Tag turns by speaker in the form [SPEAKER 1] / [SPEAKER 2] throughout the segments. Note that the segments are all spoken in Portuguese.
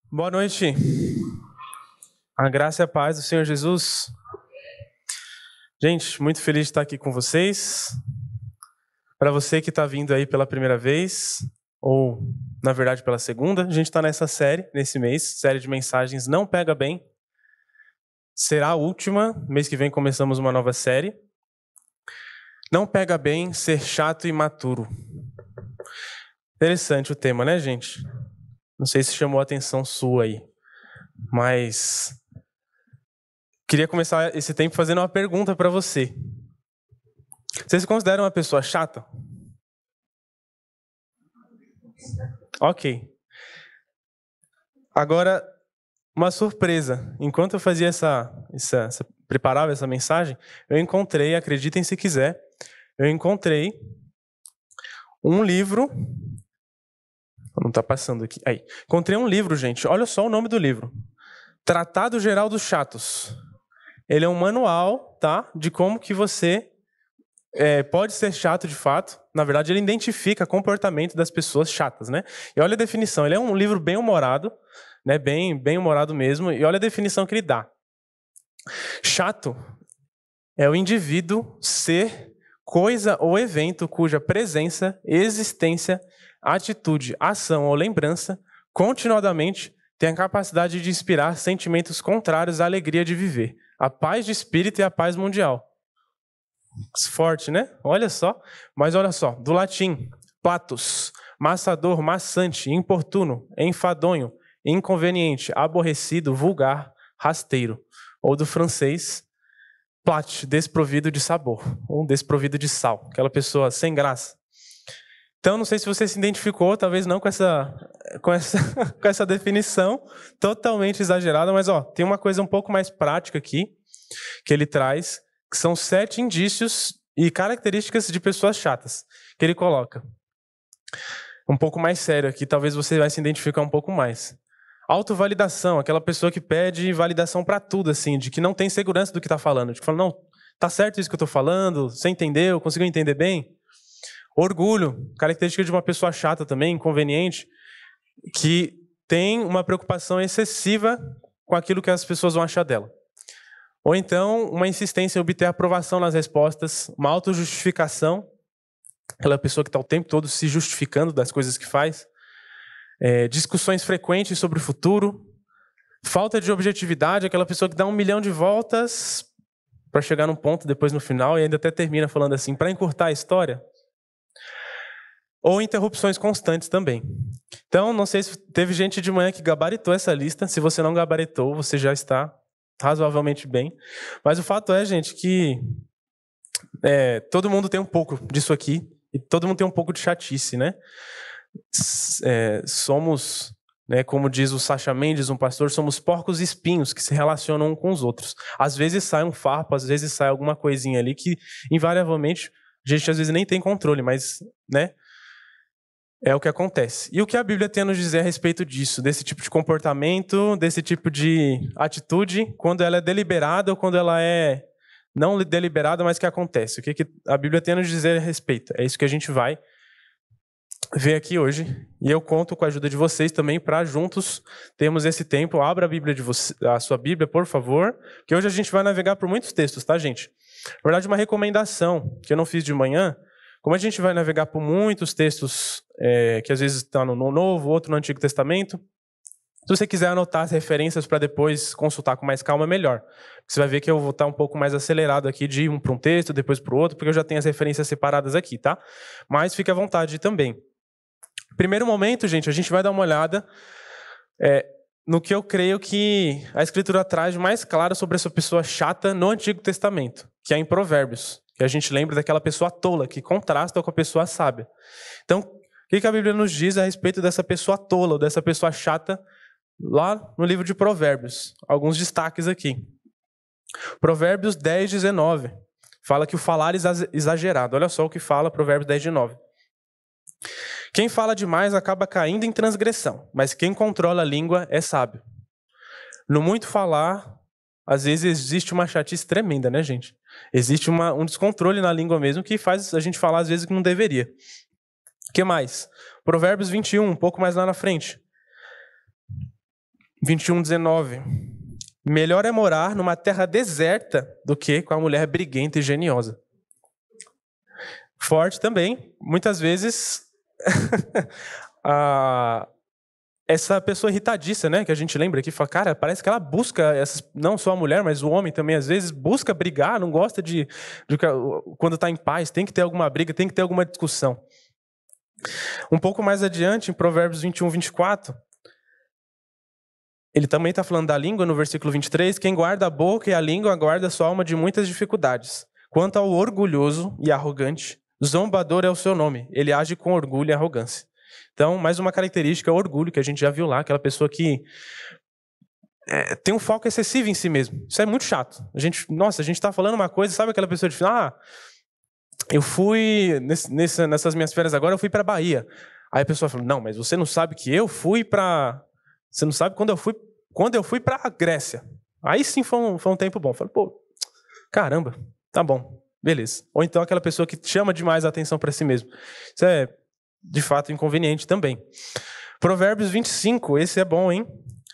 [SPEAKER 1] Boa noite. A graça e a paz do Senhor Jesus. Gente, muito feliz de estar aqui com vocês. Para você que está vindo aí pela primeira vez, ou na verdade pela segunda, a gente está nessa série, nesse mês, série de mensagens Não Pega Bem. Será a última, mês que vem começamos uma nova série. Não pega bem ser chato e imaturo. Interessante o tema, né, gente? Não sei se chamou a atenção sua aí, mas queria começar esse tempo fazendo uma pergunta para você. Você se considera uma pessoa chata? Ok. Agora, uma surpresa. Enquanto eu fazia preparava essa mensagem, eu encontrei, acreditem se quiser, eu encontrei um livro. Não está passando aqui. Aí. Encontrei um livro, gente. Olha só o nome do livro. Tratado Geral dos Chatos. Ele é um manual, tá? De como que você pode ser chato de fato. Na verdade, ele identifica o comportamento das pessoas chatas, né? E olha a definição. Ele é um livro bem humorado, né? Bem humorado mesmo. E olha a definição que ele dá. Chato é o indivíduo ser, coisa ou evento cuja presença, existência, atitude, ação ou lembrança continuadamente tem a capacidade de inspirar sentimentos contrários à alegria de viver, a paz de espírito e a paz mundial. Forte, né? Olha só. Mas olha só, do latim, platus, maçador, maçante, importuno, enfadonho, inconveniente, aborrecido, vulgar, rasteiro. Ou do francês, plat, desprovido de sabor, ou desprovido de sal, aquela pessoa sem graça. Então, não sei se você se identificou, talvez não com essa definição totalmente exagerada, mas tem uma coisa um pouco mais prática aqui, que ele traz, que são 7 indícios e características de pessoas chatas, que ele coloca. Um pouco mais sério aqui, talvez você vai se identificar um pouco mais. Autovalidação, aquela pessoa que pede validação para tudo, assim, de que não tem segurança do que está falando, de que fala, não, tá certo isso que eu estou falando, você entendeu, conseguiu entender bem? Orgulho, característica de uma pessoa chata também, inconveniente, que tem uma preocupação excessiva com aquilo que as pessoas vão achar dela. Ou então, uma insistência em obter aprovação nas respostas, uma autojustificação, aquela pessoa que está o tempo todo se justificando das coisas que faz, discussões frequentes sobre o futuro, falta de objetividade, aquela pessoa que dá 1 milhão de voltas para chegar num ponto depois no final e ainda até termina falando assim, para encurtar a história. Ou interrupções constantes também. Então, não sei se teve gente de manhã que gabaritou essa lista. Se você não gabaritou, você já está razoavelmente bem. Mas o fato é, gente, que todo mundo tem um pouco disso aqui. E todo mundo tem um pouco de chatice, né? Somos, né, como diz o Sacha Mendes, um pastor, somos porcos espinhos que se relacionam uns com os outros. Às vezes sai um farpa, às vezes sai alguma coisinha ali que, invariavelmente, a gente às vezes nem tem controle, mas, né? É o que acontece. E o que a Bíblia tem a nos dizer a respeito disso, desse tipo de comportamento, desse tipo de atitude, quando ela é deliberada ou quando ela é não deliberada, mas que acontece? O que a Bíblia tem a nos dizer a respeito? É isso que a gente vai ver aqui hoje. E eu conto com a ajuda de vocês também para juntos termos esse tempo. Abra a Bíblia a sua Bíblia, por favor, que hoje a gente vai navegar por muitos textos, tá, gente? Na verdade, uma recomendação que eu não fiz de manhã. Como a gente vai navegar por muitos textos que às vezes estão no Novo, outro no Antigo Testamento, se você quiser anotar as referências para depois consultar com mais calma, é melhor. Você vai ver que eu vou estar um pouco mais acelerado aqui de ir para um texto, depois para o outro, porque eu já tenho as referências separadas aqui, tá? Mas fique à vontade também. Primeiro momento, gente, a gente vai dar uma olhada no que eu creio que a Escritura traz de mais claro sobre essa pessoa chata no Antigo Testamento, que é em Provérbios. Que a gente lembra daquela pessoa tola, que contrasta com a pessoa sábia. Então, o que a Bíblia nos diz a respeito dessa pessoa tola, ou dessa pessoa chata, lá no livro de Provérbios? Alguns destaques aqui. Provérbios 10, 19. Fala que o falar exagerado. Olha só o que fala Provérbios 10, 19. Quem fala demais acaba caindo em transgressão, mas quem controla a língua é sábio. No muito falar, às vezes existe uma chatice tremenda, né, gente? Existe um descontrole na língua mesmo que faz a gente falar às vezes que não deveria. O que mais? Provérbios 21, um pouco mais lá na frente. 21:19. Melhor é morar numa terra deserta do que com a mulher briguenta e geniosa. Forte também, muitas vezes, essa pessoa irritadiça, né, que a gente lembra aqui, fala, cara, parece que ela busca, não só a mulher, mas o homem também, às vezes, busca brigar, não gosta quando está em paz, tem que ter alguma briga, tem que ter alguma discussão. Um pouco mais adiante, em Provérbios 21:24, ele também está falando da língua, no versículo 23, quem guarda a boca e a língua guarda sua alma de muitas dificuldades. Quanto ao orgulhoso e arrogante, zombador é o seu nome, ele age com orgulho e arrogância. Então, mais uma característica é o orgulho, que a gente já viu lá, aquela pessoa que tem um foco excessivo em si mesmo. Isso é muito chato. A gente está falando uma coisa, sabe aquela pessoa de eu fui, nessas minhas férias agora, eu fui para Bahia. Aí a pessoa fala, não, mas você não sabe que eu fui para... Você não sabe quando eu fui para a Grécia. Aí sim foi um tempo bom. Eu falei, pô, caramba, tá bom, beleza. Ou então aquela pessoa que chama demais a atenção para si mesmo. Isso é, de fato, inconveniente também. Provérbios 25, esse é bom, hein?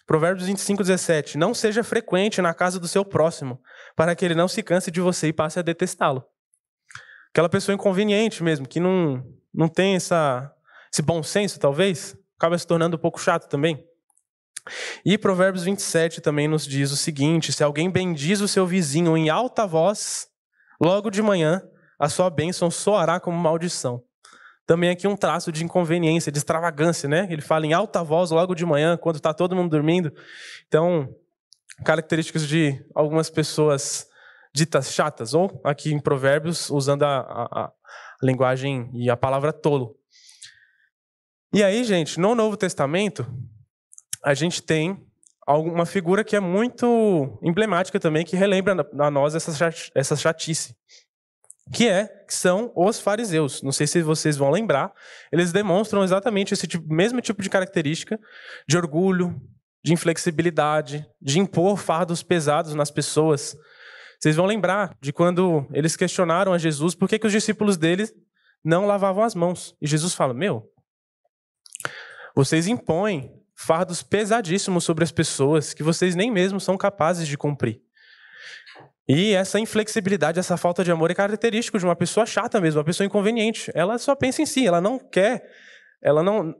[SPEAKER 1] Provérbios 25:17. Não seja frequente na casa do seu próximo, para que ele não se canse de você e passe a detestá-lo. Aquela pessoa inconveniente mesmo, que não tem esse bom senso, talvez, acaba se tornando um pouco chato também. E Provérbios 27 também nos diz o seguinte, se alguém bendiz o seu vizinho em alta voz, logo de manhã, a sua bênção soará como maldição. Também aqui um traço de inconveniência, de extravagância, né? Ele fala em alta voz logo de manhã, quando está todo mundo dormindo. Então, características de algumas pessoas ditas chatas, ou aqui em Provérbios, usando a linguagem e a palavra tolo. E aí, gente, no Novo Testamento, a gente tem uma figura que é muito emblemática também, que relembra a nós essa chatice, que são os fariseus. Não sei se vocês vão lembrar, eles demonstram exatamente esse mesmo tipo de característica de orgulho, de inflexibilidade, de impor fardos pesados nas pessoas. Vocês vão lembrar de quando eles questionaram a Jesus por que os discípulos dele não lavavam as mãos. E Jesus fala, vocês impõem fardos pesadíssimos sobre as pessoas que vocês nem mesmo são capazes de cumprir. E essa inflexibilidade, essa falta de amor é característico de uma pessoa chata mesmo, uma pessoa inconveniente. Ela só pensa em si, ela não quer,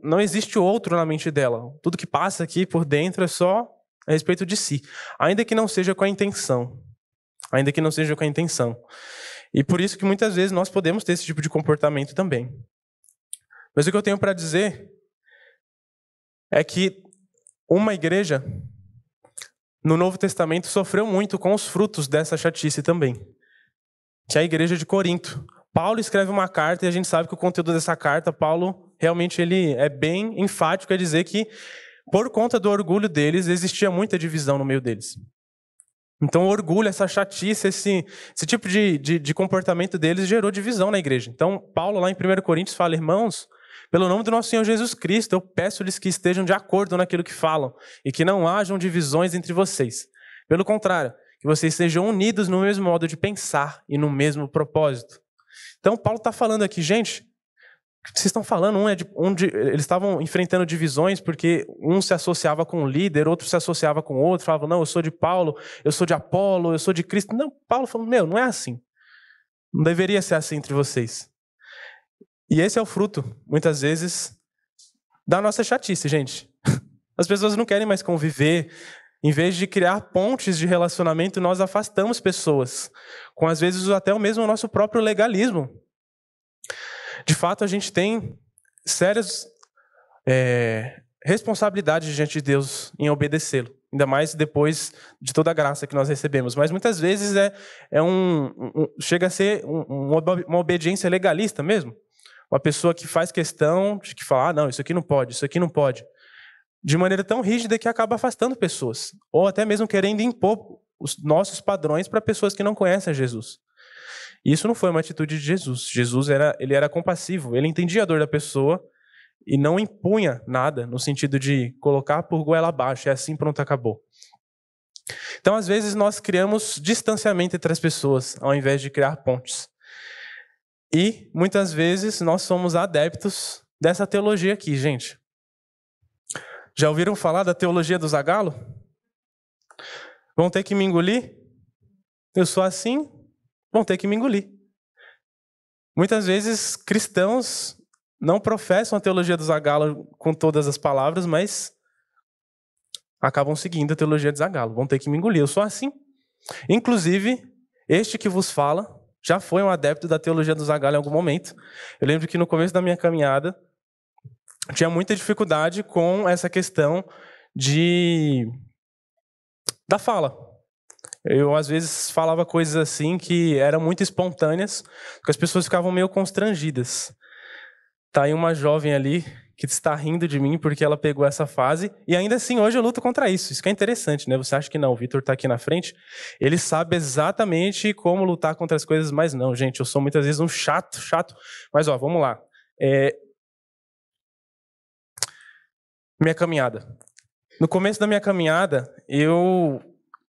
[SPEAKER 1] não existe outro na mente dela. Tudo que passa aqui por dentro é só a respeito de si, ainda que não seja com a intenção. E por isso que muitas vezes nós podemos ter esse tipo de comportamento também. Mas o que eu tenho para dizer é que uma igreja no Novo Testamento sofreu muito com os frutos dessa chatice também, que é a igreja de Corinto. Paulo escreve uma carta e a gente sabe que o conteúdo dessa carta, Paulo realmente ele é bem enfático a dizer que por conta do orgulho deles existia muita divisão no meio deles. Então o orgulho, essa chatice, esse tipo de comportamento deles gerou divisão na igreja. Então Paulo lá em 1 Coríntios fala, irmãos, pelo nome do nosso Senhor Jesus Cristo, eu peço-lhes que estejam de acordo naquilo que falam e que não hajam divisões entre vocês. Pelo contrário, que vocês sejam unidos no mesmo modo de pensar e no mesmo propósito. Então, Paulo está falando aqui, gente, o que vocês estão falando? Eles estavam enfrentando divisões porque um se associava com o líder, outro se associava com o outro, falava, não, eu sou de Paulo, eu sou de Apolo, eu sou de Cristo. Não, Paulo falou, não é assim. Não deveria ser assim entre vocês. E esse é o fruto, muitas vezes, da nossa chatice, gente. As pessoas não querem mais conviver. Em vez de criar pontes de relacionamento, nós afastamos pessoas, com às vezes até o mesmo nosso próprio legalismo. De fato, a gente tem sérias responsabilidades diante de Deus em obedecê-lo. Ainda mais depois de toda a graça que nós recebemos. Mas muitas vezes chega a ser uma obediência legalista mesmo. Uma pessoa que faz questão de que fala, não, isso aqui não pode, isso aqui não pode. De maneira tão rígida que acaba afastando pessoas. Ou até mesmo querendo impor os nossos padrões para pessoas que não conhecem Jesus. E isso não foi uma atitude de Jesus. Jesus ele era compassivo, ele entendia a dor da pessoa e não impunha nada no sentido de colocar por goela abaixo, e assim pronto, acabou. Então, às vezes, nós criamos distanciamento entre as pessoas, ao invés de criar pontes. E, muitas vezes, nós somos adeptos dessa teologia aqui, gente. Já ouviram falar da teologia do Zagallo? Vão ter que me engolir? Eu sou assim, vão ter que me engolir. Muitas vezes cristãos não professam a teologia do Zagallo com todas as palavras, mas acabam seguindo a teologia de Zagallo. Vão ter que me engolir, eu sou assim. Inclusive, este que vos fala já foi um adepto da teologia do Zagallo em algum momento. Eu lembro que no começo da minha caminhada tinha muita dificuldade com essa questão da fala. Eu, às vezes, falava coisas assim que eram muito espontâneas, que as pessoas ficavam meio constrangidas. Tá aí uma jovem ali que está rindo de mim porque ela pegou essa fase, e ainda assim hoje eu luto contra isso. Isso que é interessante, né? Você acha que não, o Vitor está aqui na frente, ele sabe exatamente como lutar contra as coisas, mas não, gente, eu sou muitas vezes um chato. Mas, ó, vamos lá. Minha caminhada. No começo da minha caminhada, eu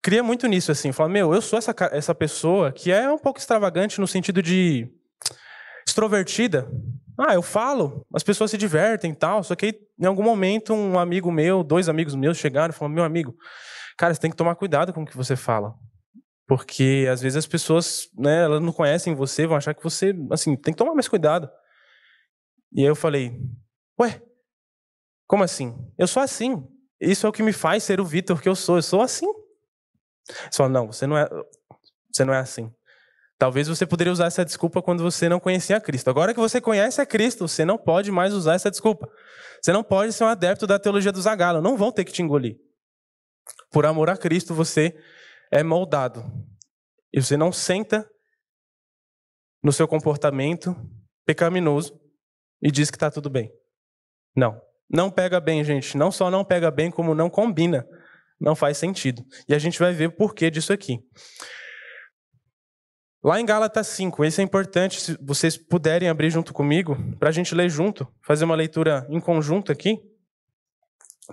[SPEAKER 1] cria muito nisso, assim. Falava, eu sou essa pessoa que é um pouco extravagante no sentido de extrovertida. Eu falo, as pessoas se divertem e tal, só que em algum momento um amigo meu, 2 amigos meus chegaram e falaram, meu amigo, cara, você tem que tomar cuidado com o que você fala. Porque às vezes as pessoas, né, elas não conhecem você, vão achar que você, assim, tem que tomar mais cuidado. E aí eu falei, ué, como assim? Eu sou assim. Isso é o que me faz ser o Vitor que eu sou assim. Você fala, não, você não é assim. Talvez você poderia usar essa desculpa quando você não conhecia Cristo. Agora que você conhece a Cristo, você não pode mais usar essa desculpa. Você não pode ser um adepto da teologia do Zagallo. Não vão ter que te engolir. Por amor a Cristo, você é moldado. E você não senta no seu comportamento pecaminoso e diz que está tudo bem. Não. Não pega bem, gente. Não só não pega bem, como não combina. Não faz sentido. E a gente vai ver o porquê disso aqui. Lá em Gálatas 5, esse é importante, se vocês puderem abrir junto comigo, para a gente ler junto, fazer uma leitura em conjunto aqui,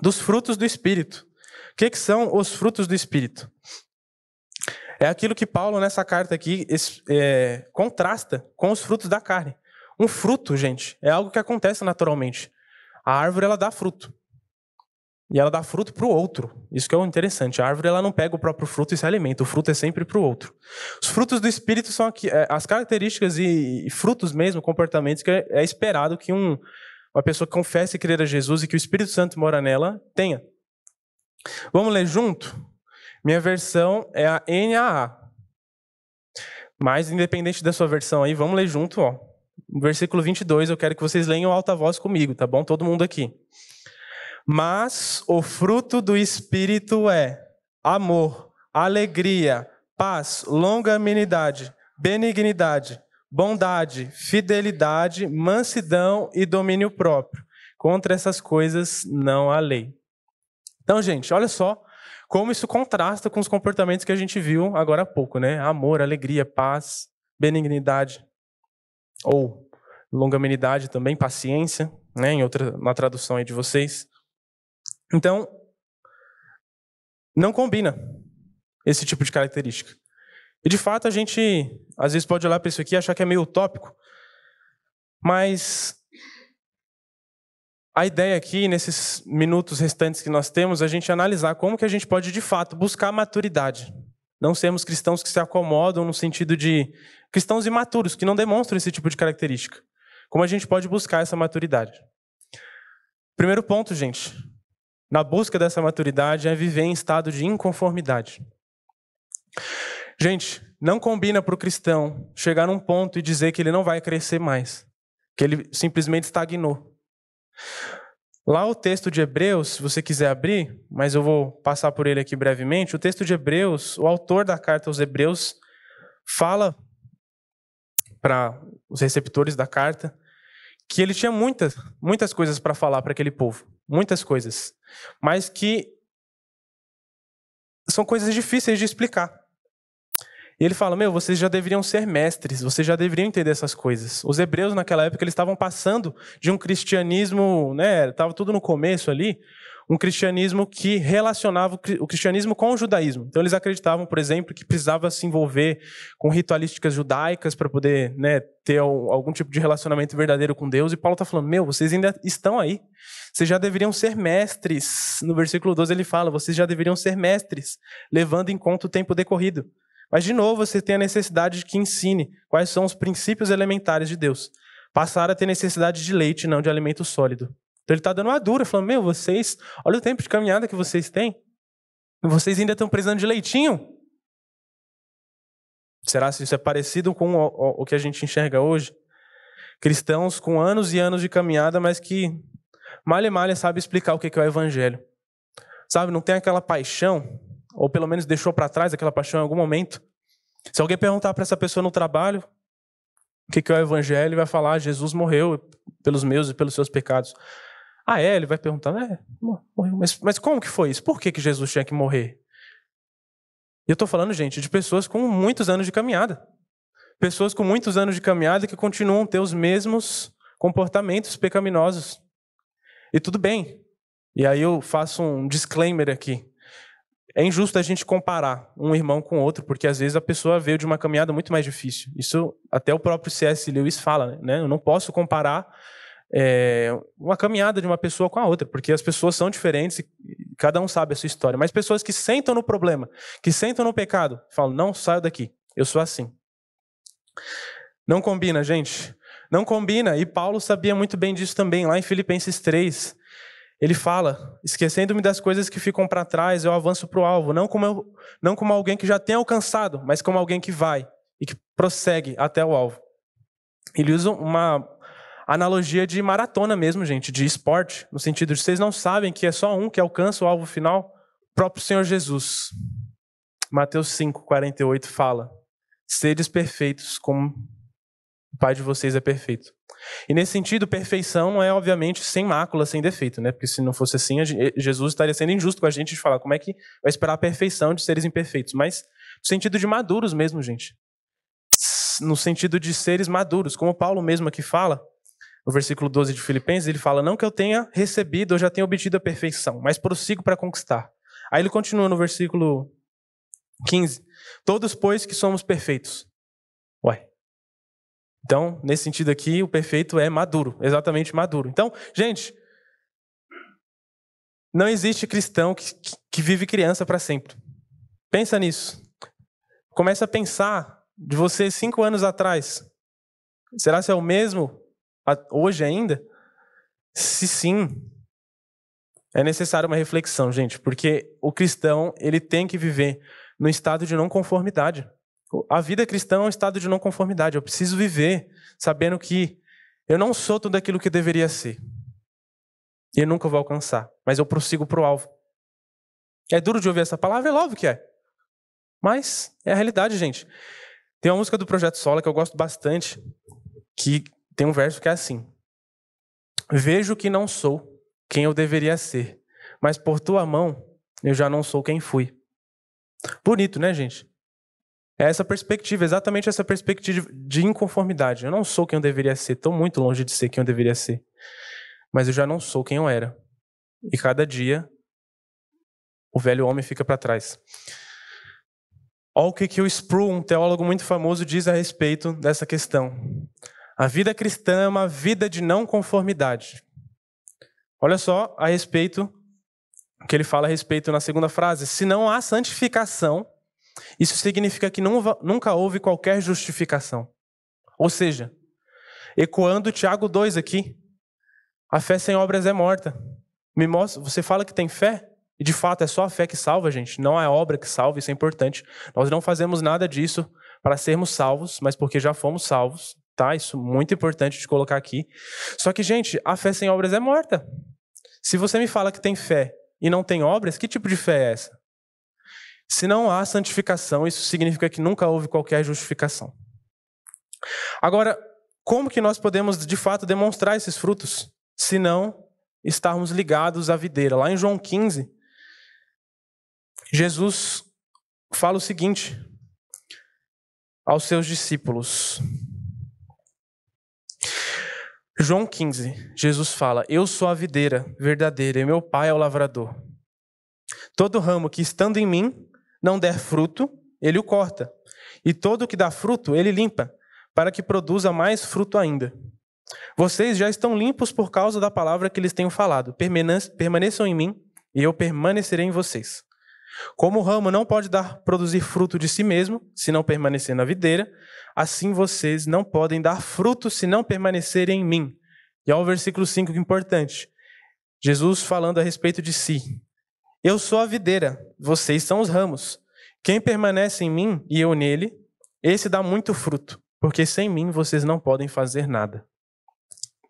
[SPEAKER 1] dos frutos do Espírito. O que são os frutos do Espírito? É aquilo que Paulo, nessa carta aqui, contrasta com os frutos da carne. Um fruto, gente, é algo que acontece naturalmente. A árvore, ela dá fruto. E ela dá fruto para o outro. Isso que é o interessante. A árvore, ela não pega o próprio fruto e se alimenta. O fruto é sempre para o outro. Os frutos do Espírito são aqui, as características e frutos mesmo, comportamentos que é esperado que uma pessoa que confesse crer a Jesus e que o Espírito Santo mora nela tenha. Vamos ler junto? Minha versão é a NAA. Mas, independente da sua versão aí, vamos ler junto, ó. No versículo 22, eu quero que vocês leiam alta voz comigo, tá bom? Todo mundo aqui. Mas o fruto do Espírito é amor, alegria, paz, longanimidade, benignidade, bondade, fidelidade, mansidão e domínio próprio. Contra essas coisas não há lei. Então, gente, olha só como isso contrasta com os comportamentos que a gente viu agora há pouco, né? Amor, alegria, paz, benignidade, ou longanimidade também, paciência, né? Na tradução aí de vocês. Então, não combina esse tipo de característica. E, de fato, a gente, às vezes, pode olhar para isso aqui e achar que é meio utópico. Mas a ideia aqui, nesses minutos restantes que nós temos, é a gente analisar como que a gente pode, de fato, buscar maturidade. Não sermos cristãos que se acomodam no sentido de cristãos imaturos, que não demonstram esse tipo de característica. Como a gente pode buscar essa maturidade? Primeiro ponto, gente. Na busca dessa maturidade é viver em estado de inconformidade. Gente, não combina para o cristão chegar num ponto e dizer que ele não vai crescer mais, que ele simplesmente estagnou. Lá o texto de Hebreus, se você quiser abrir, mas eu vou passar por ele aqui brevemente, o texto de Hebreus, o autor da carta aos Hebreus, fala para os receptores da carta que ele tinha muitas coisas para falar para aquele povo. Muitas coisas. Mas que são coisas difíceis de explicar. E ele fala, vocês já deveriam ser mestres, vocês já deveriam entender essas coisas. Os hebreus naquela época, eles estavam passando de um cristianismo, né, estava tudo no começo ali, um cristianismo que relacionava o cristianismo com o judaísmo. Então eles acreditavam, por exemplo, que precisava se envolver com ritualísticas judaicas para poder, né, ter algum tipo de relacionamento verdadeiro com Deus. E Paulo está falando, vocês ainda estão aí. Vocês já deveriam ser mestres. No versículo 12 ele fala, vocês já deveriam ser mestres, levando em conta o tempo decorrido. Mas, de novo, você tem a necessidade de que ensine quais são os princípios elementares de Deus. Passaram a ter necessidade de leite, não de alimento sólido. Então ele está dando uma dura, falando, vocês, olha o tempo de caminhada que vocês têm. E vocês ainda estão precisando de leitinho? Será que isso é parecido com o que a gente enxerga hoje? Cristãos com anos e anos de caminhada, mas que malha sabe explicar o que é o evangelho. Sabe, não tem aquela paixão, ou pelo menos deixou para trás aquela paixão em algum momento. Se alguém perguntar para essa pessoa no trabalho o que é o evangelho, ele vai falar, Jesus morreu pelos meus e pelos seus pecados. Ele vai perguntar, morreu. Mas como que foi isso? Por que Jesus tinha que morrer? E eu estou falando, gente, de pessoas com muitos anos de caminhada. Pessoas com muitos anos de caminhada que continuam a ter os mesmos comportamentos pecaminosos. E tudo bem. E aí eu faço um disclaimer aqui. É injusto a gente comparar um irmão com outro, porque às vezes a pessoa veio de uma caminhada muito mais difícil. Isso até o próprio C.S. Lewis fala, né? Eu não posso comparar uma caminhada de uma pessoa com a outra, porque as pessoas são diferentes e cada um sabe a sua história. Mas pessoas que sentam no problema, que sentam no pecado, falam, não saio daqui, eu sou assim. Não combina, gente. Não combina. E Paulo sabia muito bem disso também, lá em Filipenses 3. Ele fala, esquecendo-me das coisas que ficam para trás, eu avanço para o alvo, não como alguém que já tem alcançado, mas como alguém que vai e que prossegue até o alvo. Ele usa uma analogia de maratona mesmo, gente, de esporte, no sentido de vocês não sabem que é só um que alcança o alvo final, o próprio Senhor Jesus. Mateus 5:48 fala, sedes perfeitos como o Pai de vocês é perfeito. E nesse sentido, perfeição não é, obviamente, sem mácula, sem defeito, né? Porque se não fosse assim, Jesus estaria sendo injusto com a gente de falar como é que vai esperar a perfeição de seres imperfeitos. Mas no sentido de maduros mesmo, gente. No sentido de seres maduros. Como Paulo mesmo aqui fala, no versículo 12 de Filipenses, ele fala, não que eu tenha recebido ou já tenha obtido a perfeição, mas prossigo para conquistar. Aí ele continua no versículo 15. Todos, pois, que somos perfeitos. Então, nesse sentido aqui, o perfeito é maduro, exatamente maduro. Então, gente, não existe cristão que vive criança para sempre. Pensa nisso. Começa a pensar de você 5 anos atrás. Será que é o mesmo hoje ainda? Se sim, é necessário uma reflexão, gente, porque o cristão ele tem que viver no estado de não conformidade. A vida cristã é um estado de não conformidade. Eu preciso viver sabendo que eu não sou tudo aquilo que eu deveria ser. E eu nunca vou alcançar. Mas eu prossigo para o alvo. É duro de ouvir essa palavra? É óbvio que é. Mas é a realidade, gente. Tem uma música do Projeto Sola que eu gosto bastante, que tem um verso que é assim. Vejo que não sou quem eu deveria ser, mas por tua mão eu já não sou quem fui. Bonito, né, gente? É essa perspectiva, exatamente essa perspectiva de inconformidade. Eu não sou quem eu deveria ser, estou muito longe de ser quem eu deveria ser. Mas eu já não sou quem eu era. E cada dia, o velho homem fica para trás. Olha o que o Sproul, um teólogo muito famoso, diz a respeito dessa questão. A vida cristã é uma vida de não conformidade. Olha só a respeito, o que ele fala a respeito na segunda frase. Se não há santificação, isso significa que nunca houve qualquer justificação. Ou seja, ecoando Tiago 2 aqui, a fé sem obras é morta. Me mostra, você fala que tem fé? E de fato é só a fé que salva, gente. Não é a obra que salva, isso é importante. Nós não fazemos nada disso para sermos salvos, mas porque já fomos salvos, tá? Isso é muito importante de colocar aqui. Só que, gente, a fé sem obras é morta. Se você me fala que tem fé e não tem obras, que tipo de fé é essa? Se não há santificação, isso significa que nunca houve qualquer justificação. Agora, como que nós podemos, de fato, demonstrar esses frutos? Se não estarmos ligados à videira. Lá em João 15, Jesus fala o seguinte aos seus discípulos. João 15, Jesus fala: eu sou a videira verdadeira e meu pai é o lavrador. Todo ramo que estando em mim não der fruto, ele o corta. E todo que dá fruto, ele limpa, para que produza mais fruto ainda. Vocês já estão limpos por causa da palavra que lhes tenho falado. Permaneçam em mim e eu permanecerei em vocês. Como o ramo não pode produzir fruto de si mesmo, se não permanecer na videira, assim vocês não podem dar fruto se não permanecerem em mim. E olha o versículo 5 que é importante. Jesus falando a respeito de si. Eu sou a videira, vocês são os ramos. Quem permanece em mim e eu nele, esse dá muito fruto, porque sem mim vocês não podem fazer nada.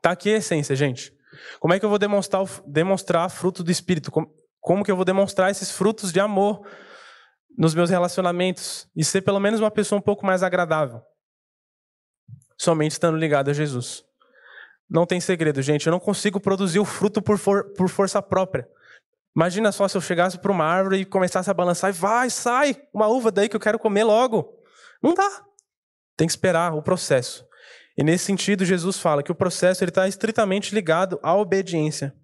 [SPEAKER 1] Tá aqui a essência, gente. Como é que eu vou demonstrar fruto do Espírito? Como que eu vou demonstrar esses frutos de amor nos meus relacionamentos e ser pelo menos uma pessoa um pouco mais agradável? Somente estando ligado a Jesus. Não tem segredo, gente. Eu não consigo produzir o fruto por força própria. Imagina só se eu chegasse para uma árvore e começasse a balançar e sai uma uva daí que eu quero comer logo. Não dá. Tem que esperar o processo. E nesse sentido, Jesus fala que o processo está estritamente ligado à obediência.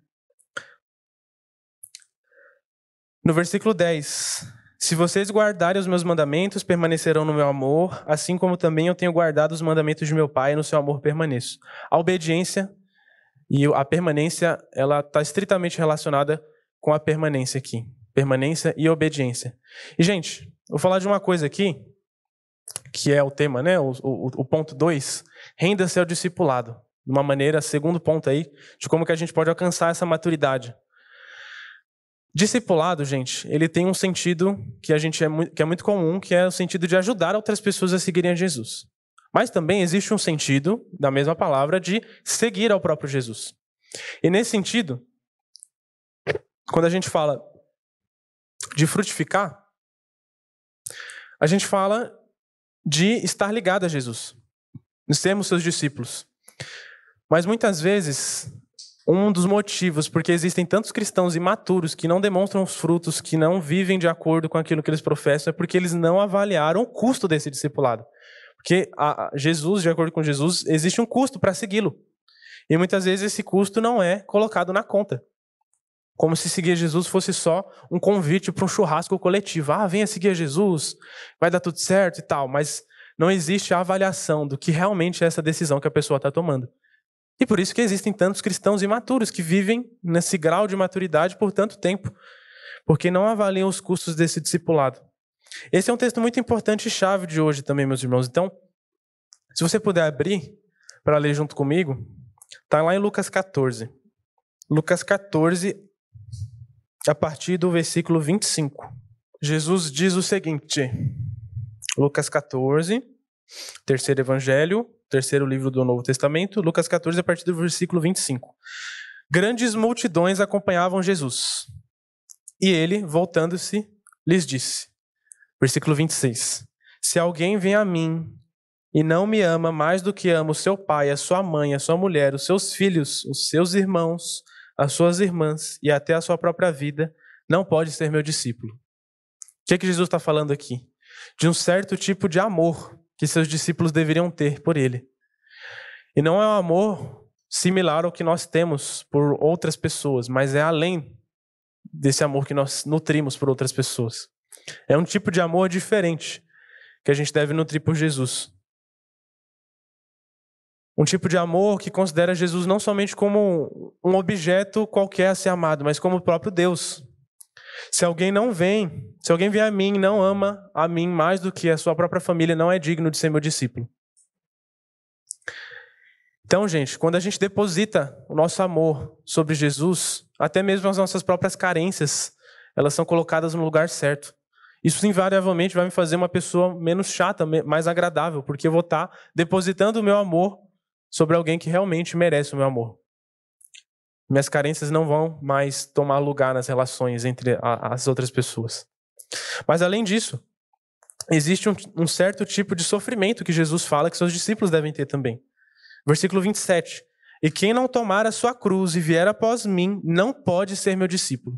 [SPEAKER 1] No versículo 10, se vocês guardarem os meus mandamentos, permanecerão no meu amor, assim como também eu tenho guardado os mandamentos de meu Pai, e no seu amor permaneço. A obediência e a permanência, ela está estritamente relacionada com a permanência aqui. Permanência e obediência. E, gente, vou falar de uma coisa aqui, que é o tema, né? O ponto 2, renda-se ao discipulado. De uma maneira, segundo ponto aí, de como que a gente pode alcançar essa maturidade. Discipulado, gente, ele tem um sentido que é muito comum, que é o sentido de ajudar outras pessoas a seguirem a Jesus. Mas também existe um sentido, da mesma palavra, de seguir ao próprio Jesus. E nesse sentido, quando a gente fala de frutificar, a gente fala de estar ligado a Jesus, de sermos seus discípulos. Mas muitas vezes, um dos motivos porque existem tantos cristãos imaturos que não demonstram os frutos, que não vivem de acordo com aquilo que eles professam, é porque eles não avaliaram o custo desse discipulado. Porque Jesus, de acordo com Jesus, existe um custo para segui-lo. E muitas vezes esse custo não é colocado na conta. Como se seguir Jesus fosse só um convite para um churrasco coletivo. Venha seguir Jesus, vai dar tudo certo e tal. Mas não existe a avaliação do que realmente é essa decisão que a pessoa está tomando. E por isso que existem tantos cristãos imaturos que vivem nesse grau de maturidade por tanto tempo, porque não avaliam os custos desse discipulado. Esse é um texto muito importante e chave de hoje também, meus irmãos. Então, se você puder abrir para ler junto comigo, está lá em Lucas 14. Lucas 14, a partir do versículo 25. Jesus diz o seguinte, Lucas 14, terceiro evangelho, terceiro livro do Novo Testamento, Lucas 14, a partir do versículo 25. Grandes multidões acompanhavam Jesus. E ele, voltando-se, lhes disse, versículo 26, se alguém vem a mim e não me ama mais do que ama o seu pai, a sua mãe, a sua mulher, os seus filhos, os seus irmãos, as suas irmãs e até a sua própria vida, não pode ser meu discípulo. O que Jesus está falando aqui? De um certo tipo de amor que seus discípulos deveriam ter por ele. E não é um amor similar ao que nós temos por outras pessoas, mas é além desse amor que nós nutrimos por outras pessoas. É um tipo de amor diferente que a gente deve nutrir por Jesus. Um tipo de amor que considera Jesus não somente como um objeto qualquer a ser amado, mas como o próprio Deus. Se alguém vem a mim e não ama a mim mais do que a sua própria família, não é digno de ser meu discípulo. Então, gente, quando a gente deposita o nosso amor sobre Jesus, até mesmo as nossas próprias carências, elas são colocadas no lugar certo. Isso invariavelmente vai me fazer uma pessoa menos chata, mais agradável, porque eu vou estar depositando o meu amor sobre alguém que realmente merece o meu amor. Minhas carências não vão mais tomar lugar nas relações entre as outras pessoas. Mas além disso, existe um certo tipo de sofrimento que Jesus fala que seus discípulos devem ter também. Versículo 27. E quem não tomar a sua cruz e vier após mim, não pode ser meu discípulo.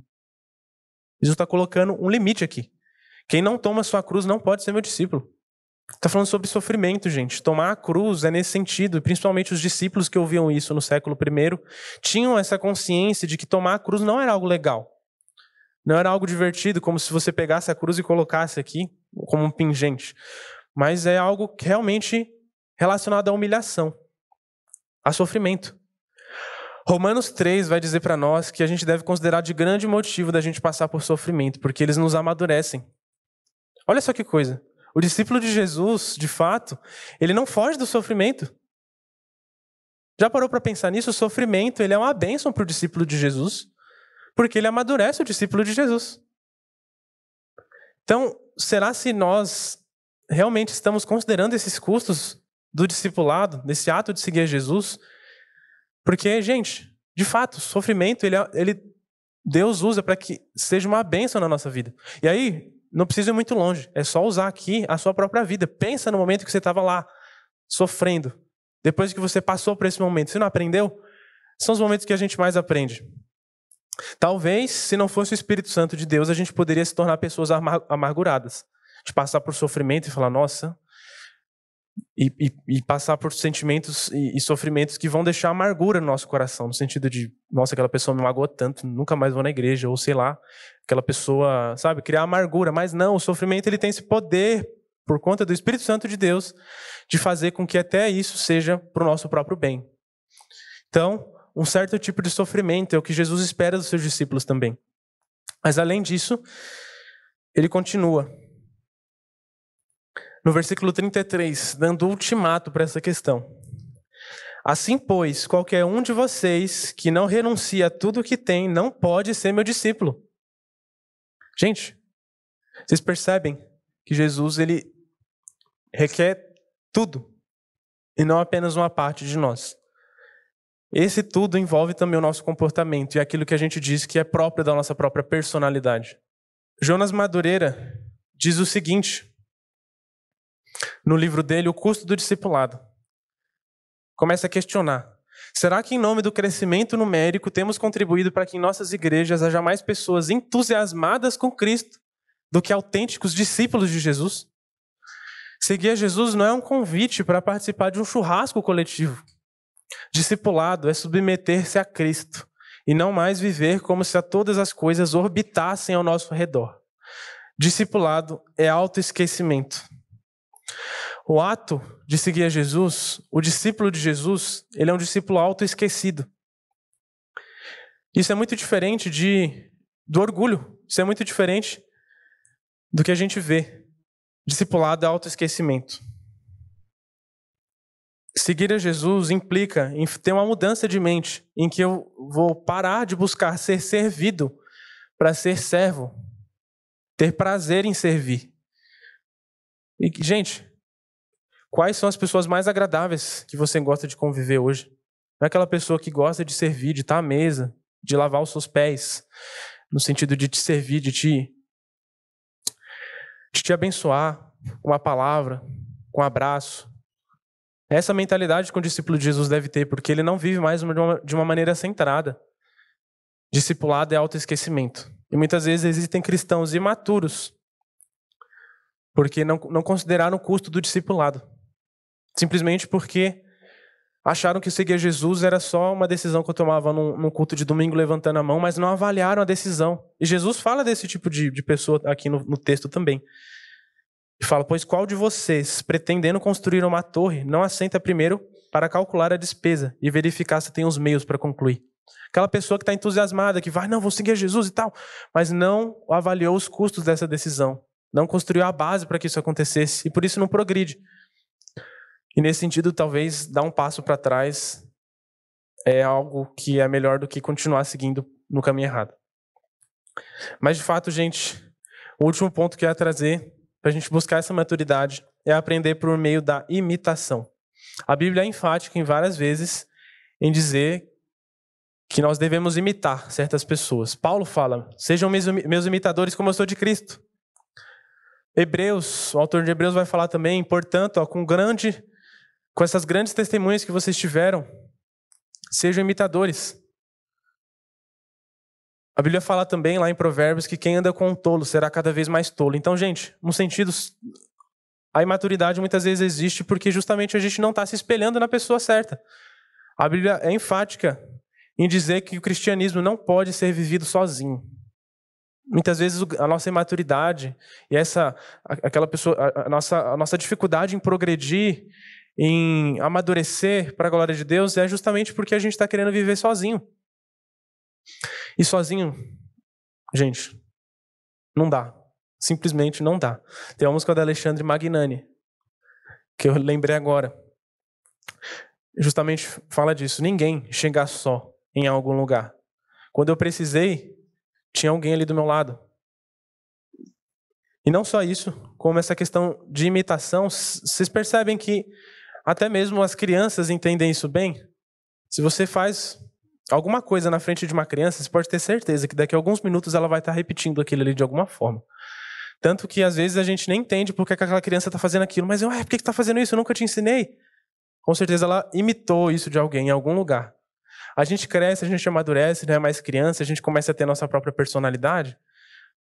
[SPEAKER 1] Jesus está colocando um limite aqui. Quem não toma a sua cruz não pode ser meu discípulo. Está falando sobre sofrimento, gente. Tomar a cruz é nesse sentido, e principalmente os discípulos que ouviam isso no século I tinham essa consciência de que tomar a cruz não era algo legal. Não era algo divertido, como se você pegasse a cruz e colocasse aqui, como um pingente. Mas é algo realmente relacionado à humilhação, a sofrimento. Romanos 3 vai dizer para nós que a gente deve considerar de grande motivo da gente passar por sofrimento, porque eles nos amadurecem. Olha só que coisa. O discípulo de Jesus, de fato, ele não foge do sofrimento. Já parou para pensar nisso? O sofrimento ele é uma bênção para o discípulo de Jesus, porque ele amadurece o discípulo de Jesus. Então, será se nós realmente estamos considerando esses custos do discipulado, desse ato de seguir a Jesus? Porque, gente, de fato, o sofrimento, Deus usa para que seja uma bênção na nossa vida. E aí, não precisa ir muito longe, é só usar aqui a sua própria vida. Pensa no momento que você estava lá, sofrendo. Depois que você passou por esse momento, você não aprendeu? São os momentos que a gente mais aprende. Talvez, se não fosse o Espírito Santo de Deus, a gente poderia se tornar pessoas amarguradas. De passar por sofrimento e falar, nossa... E passar por sentimentos e sofrimentos que vão deixar amargura no nosso coração, no sentido de, nossa, aquela pessoa me magoou tanto, nunca mais vou na igreja, ou sei lá, aquela pessoa, sabe, criar amargura. Mas não, o sofrimento ele tem esse poder, por conta do Espírito Santo de Deus, de fazer com que até isso seja para o nosso próprio bem. Então, um certo tipo de sofrimento é o que Jesus espera dos seus discípulos também. Mas além disso, ele continua. No versículo 33, dando ultimato para essa questão. Assim, pois, qualquer um de vocês que não renuncia a tudo o que tem, não pode ser meu discípulo. Gente, vocês percebem que Jesus, ele requer tudo, e não apenas uma parte de nós. Esse tudo envolve também o nosso comportamento, e aquilo que a gente diz que é próprio da nossa própria personalidade. Jonas Madureira diz o seguinte, no livro dele, O Custo do Discipulado. Começa a questionar. Será que em nome do crescimento numérico temos contribuído para que em nossas igrejas haja mais pessoas entusiasmadas com Cristo do que autênticos discípulos de Jesus? Seguir a Jesus não é um convite para participar de um churrasco coletivo. Discipulado é submeter-se a Cristo e não mais viver como se todas as coisas orbitassem ao nosso redor. Discipulado é autoesquecimento. O ato de seguir a Jesus, o discípulo de Jesus, ele é um discípulo autoesquecido. Isso é muito diferente do orgulho. Isso é muito diferente do que a gente vê. Discipulado é autoesquecimento. Seguir a Jesus implica em ter uma mudança de mente, em que eu vou parar de buscar ser servido para ser servo, ter prazer em servir. E, gente, quais são as pessoas mais agradáveis que você gosta de conviver hoje? Não é aquela pessoa que gosta de servir, de estar à mesa, de lavar os seus pés, no sentido de te servir, de te abençoar com uma palavra, com um abraço. Essa mentalidade que o discípulo de Jesus deve ter, porque ele não vive mais de uma maneira centrada. Discipulado é autoesquecimento. E muitas vezes existem cristãos imaturos porque não consideraram o custo do discipulado. Simplesmente porque acharam que seguir Jesus era só uma decisão que eu tomava num culto de domingo levantando a mão, mas não avaliaram a decisão. E Jesus fala desse tipo de pessoa aqui no texto também. E fala, pois qual de vocês, pretendendo construir uma torre, não assenta primeiro para calcular a despesa e verificar se tem os meios para concluir? Aquela pessoa que está entusiasmada, que vai, não, vou seguir Jesus e tal, mas não avaliou os custos dessa decisão. Não construiu a base para que isso acontecesse e por isso não progride. E nesse sentido, talvez dar um passo para trás é algo que é melhor do que continuar seguindo no caminho errado. Mas de fato, gente, o último ponto que eu ia trazer para a gente buscar essa maturidade é aprender por meio da imitação. A Bíblia é enfática em várias vezes em dizer que nós devemos imitar certas pessoas. Paulo fala, sejam meus imitadores como eu sou de Cristo. Hebreus, o autor de Hebreus vai falar também, portanto, com essas grandes testemunhas que vocês tiveram, sejam imitadores. A Bíblia fala também lá em Provérbios que quem anda com um tolo será cada vez mais tolo. Então, gente, no sentido a imaturidade muitas vezes existe porque justamente a gente não está se espelhando na pessoa certa. A Bíblia é enfática em dizer que o cristianismo não pode ser vivido sozinho. Muitas vezes a nossa imaturidade e a nossa dificuldade em progredir, em amadurecer para a glória de Deus é justamente porque a gente está querendo viver sozinho. E sozinho, gente, não dá. Simplesmente não dá. Tem uma música do Alexandre Magnani, que eu lembrei agora. Justamente fala disso. Ninguém chega só em algum lugar. Quando eu precisei, tinha alguém ali do meu lado. E não só isso, como essa questão de imitação, vocês percebem que até mesmo as crianças entendem isso bem? Se você faz alguma coisa na frente de uma criança, você pode ter certeza que daqui a alguns minutos ela vai estar repetindo aquilo ali de alguma forma. Tanto que às vezes a gente nem entende por que aquela criança está fazendo aquilo, mas por que está fazendo isso? Eu nunca te ensinei. Com certeza ela imitou isso de alguém em algum lugar. A gente cresce, a gente amadurece, não é mais criança, a gente começa a ter a nossa própria personalidade,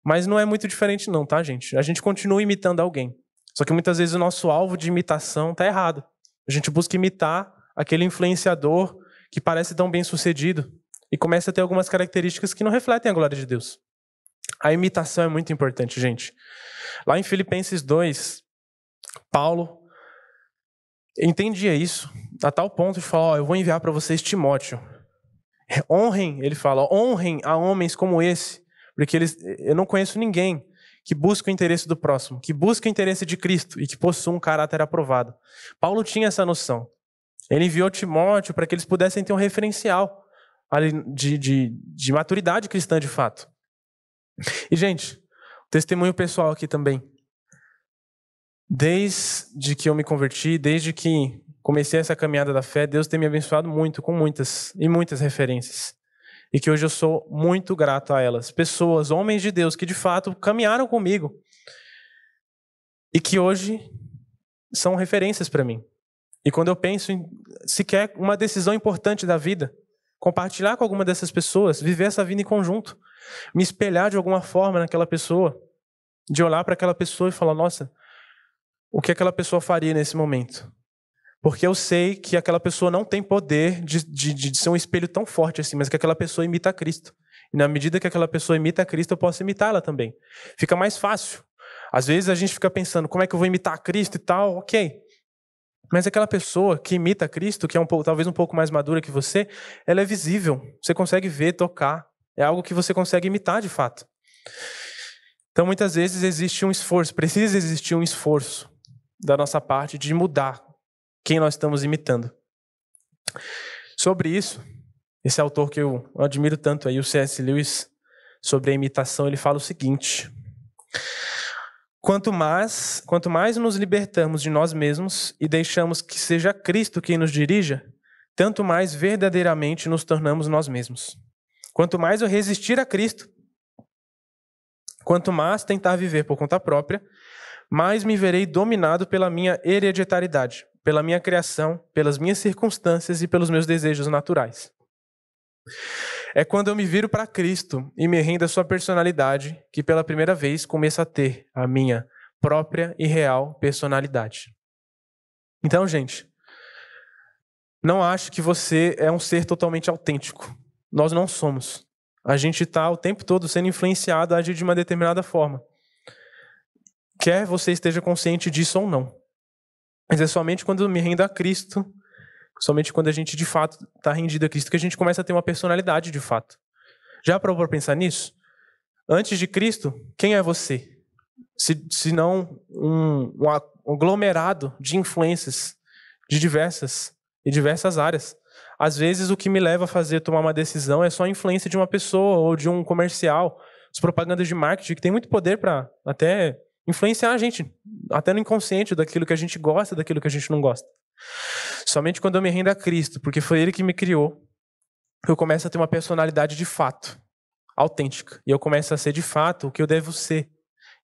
[SPEAKER 1] mas não é muito diferente não, tá, gente? A gente continua imitando alguém. Só que muitas vezes o nosso alvo de imitação está errado. A gente busca imitar aquele influenciador que parece tão bem sucedido e começa a ter algumas características que não refletem a glória de Deus. A imitação é muito importante, gente. Lá em Filipenses 2, Paulo entendia isso a tal ponto de falar, eu vou enviar para vocês Timóteo. Honrem, ele fala, honrem a homens como esse, porque eu não conheço ninguém que busca o interesse do próximo, que busca o interesse de Cristo e que possua um caráter aprovado. Paulo tinha essa noção. Ele enviou Timóteo para que eles pudessem ter um referencial de maturidade cristã de fato. E, gente, testemunho pessoal aqui também. Desde que eu me converti, desde que comecei essa caminhada da fé, Deus tem me abençoado muito, com muitas referências. E que hoje eu sou muito grato a elas. Pessoas, homens de Deus, que de fato caminharam comigo. E que hoje são referências para mim. E quando eu penso em sequer uma decisão importante da vida, compartilhar com alguma dessas pessoas, viver essa vida em conjunto, me espelhar de alguma forma naquela pessoa, de olhar para aquela pessoa e falar, nossa, o que aquela pessoa faria nesse momento? Porque eu sei que aquela pessoa não tem poder de ser um espelho tão forte assim, mas que aquela pessoa imita a Cristo. E na medida que aquela pessoa imita a Cristo, eu posso imitá-la também. Fica mais fácil. Às vezes a gente fica pensando, como é que eu vou imitar a Cristo e tal? Ok. Mas aquela pessoa que imita a Cristo, que é talvez um pouco mais madura que você, ela é visível. Você consegue ver, tocar. É algo que você consegue imitar de fato. Então muitas vezes existe um esforço, precisa existir um esforço da nossa parte de mudar quem nós estamos imitando. Sobre isso, esse autor que eu admiro tanto aí, o C.S. Lewis, sobre a imitação, ele fala o seguinte: Quanto mais nos libertamos de nós mesmos e deixamos que seja Cristo quem nos dirija, tanto mais verdadeiramente nos tornamos nós mesmos. Quanto mais eu resistir a Cristo, quanto mais tentar viver por conta própria, mais me verei dominado pela minha hereditariedade, pela minha criação, pelas minhas circunstâncias e pelos meus desejos naturais. É quando eu me viro para Cristo e me rendo à sua personalidade que pela primeira vez começo a ter a minha própria e real personalidade. Então, gente, não acho que você é um ser totalmente autêntico. Nós não somos. A gente está o tempo todo sendo influenciado a agir de uma determinada forma. Quer você esteja consciente disso ou não. Mas é somente quando eu me rendo a Cristo, somente quando a gente de fato está rendido a Cristo, que a gente começa a ter uma personalidade de fato. Já parou para pensar nisso? Antes de Cristo, quem é você? Se não um aglomerado de influências de diversas áreas. Às vezes o que me leva a tomar uma decisão é só a influência de uma pessoa ou de um comercial, as propagandas de marketing, que tem muito poder para até influenciar a gente, até no inconsciente, daquilo que a gente gosta, daquilo que a gente não gosta. Somente quando eu me rendo a Cristo, porque foi Ele que me criou, eu começo a ter uma personalidade de fato, autêntica. E eu começo a ser de fato o que eu devo ser.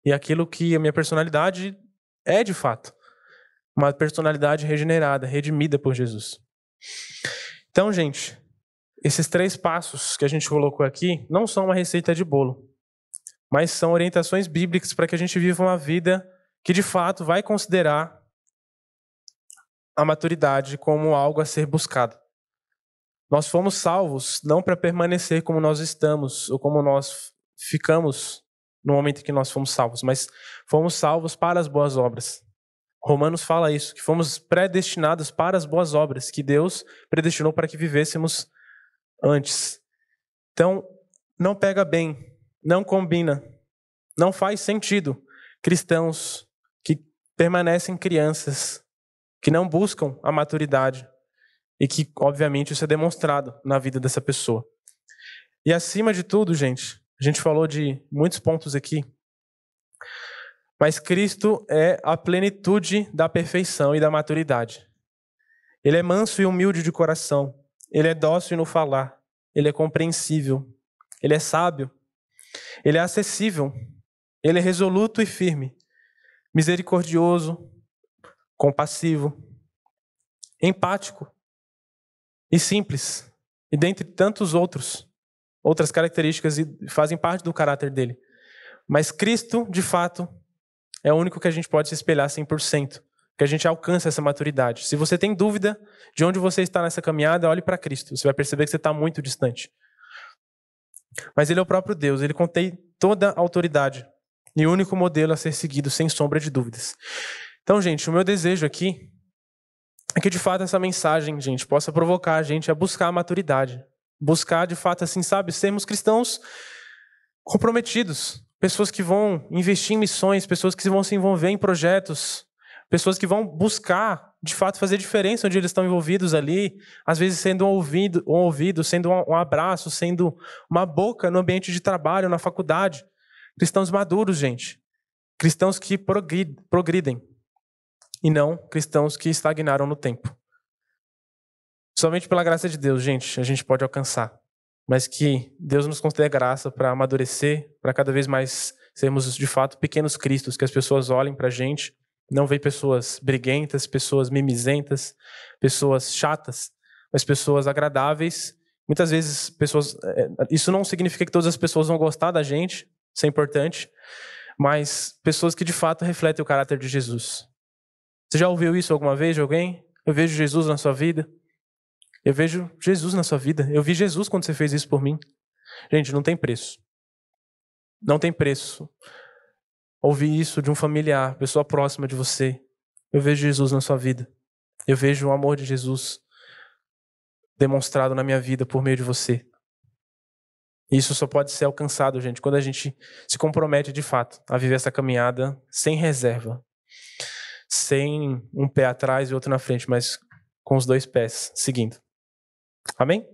[SPEAKER 1] E aquilo que a minha personalidade é de fato. Uma personalidade regenerada, redimida por Jesus. Então, gente, esses 3 passos que a gente colocou aqui não são uma receita de bolo, mas são orientações bíblicas para que a gente viva uma vida que de fato vai considerar a maturidade como algo a ser buscado. Nós fomos salvos não para permanecer como nós estamos ou como nós ficamos no momento em que nós fomos salvos, mas fomos salvos para as boas obras. Romanos fala isso, que fomos predestinados para as boas obras, que Deus predestinou para que vivêssemos antes. Então, não pega bem, não combina, não faz sentido cristãos que permanecem crianças, que não buscam a maturidade e que, obviamente, isso é demonstrado na vida dessa pessoa. E acima de tudo, gente, a gente falou de muitos pontos aqui, mas Cristo é a plenitude da perfeição e da maturidade. Ele é manso e humilde de coração. Ele é dócil no falar. Ele é compreensível. Ele é sábio. Ele é acessível. Ele é resoluto e firme. Misericordioso. Compassivo. Empático. E simples. E dentre tantos outras características fazem parte do caráter dele. Mas Cristo, de fato, é o único que a gente pode se espelhar 100%, que a gente alcança essa maturidade. Se você tem dúvida de onde você está nessa caminhada, olhe para Cristo. Você vai perceber que você está muito distante. Mas ele é o próprio Deus, ele contém toda a autoridade e o único modelo a ser seguido, sem sombra de dúvidas. Então, gente, o meu desejo aqui é que, de fato, essa mensagem, gente, possa provocar a gente a buscar a maturidade. Buscar, de fato, assim, sabe, sermos cristãos comprometidos. Pessoas que vão investir em missões, pessoas que vão se envolver em projetos, pessoas que vão buscar, de fato, fazer diferença onde eles estão envolvidos ali, às vezes sendo um ouvido, sendo um abraço, sendo uma boca no ambiente de trabalho, na faculdade. Cristãos maduros, gente. Cristãos que progridem. E não cristãos que estagnaram no tempo. Somente pela graça de Deus, gente, a gente pode alcançar. Mas que Deus nos conceda graça para amadurecer, para cada vez mais sermos, de fato, pequenos cristos, que as pessoas olhem para a gente, não veem pessoas briguentas, pessoas mimizentas, pessoas chatas, mas pessoas agradáveis. Muitas vezes, isso não significa que todas as pessoas vão gostar da gente, isso é importante, mas pessoas que, de fato, refletem o caráter de Jesus. Você já ouviu isso alguma vez de alguém? Eu vejo Jesus na sua vida. Eu vejo Jesus na sua vida. Eu vi Jesus quando você fez isso por mim. Gente, não tem preço. Não tem preço. Ouvir isso de um familiar, pessoa próxima de você. Eu vejo Jesus na sua vida. Eu vejo o amor de Jesus demonstrado na minha vida por meio de você. Isso só pode ser alcançado, gente, quando a gente se compromete de fato a viver essa caminhada sem reserva. Sem um pé atrás e outro na frente, mas com os dois pés seguindo. Amém?